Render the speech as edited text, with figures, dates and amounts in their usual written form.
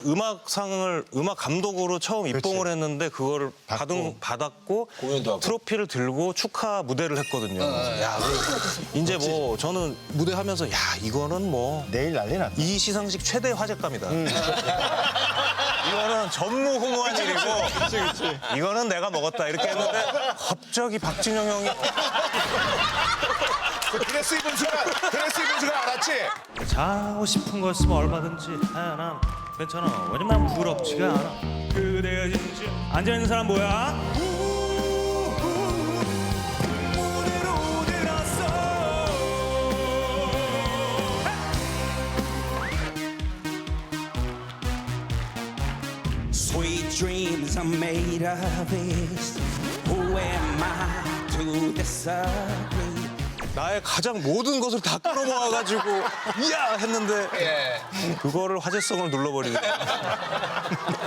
음악상을 음악 감독으로 처음 입봉을 했는데 그거를 받았고 공연도 하고. 트로피를 들고 축하 무대를 했거든요. 야, 이제 뭐 저는 무대 하면서 야 이거는 뭐 내일 난리 났다. 이 시상식 최대 화제감이다. 이거는 전무후무한 일이고 이거는 내가 먹었다 이렇게 했는데 갑자기 박진영 형이 그 드레스 입은 순간 알았지? 잘하고 싶은 거 있으면 얼마든지 난 괜찮아. 왜냐면 부럽지가 않아. 그대가 진짜 앉아있는 사람 뭐야? 무대로 들었어. Sweet dreams are made of this. Who am I to disagree? 나의 가장 모든 것을 다 끌어모아가지고 이야 했는데 그거를 화제성을 눌러버리네.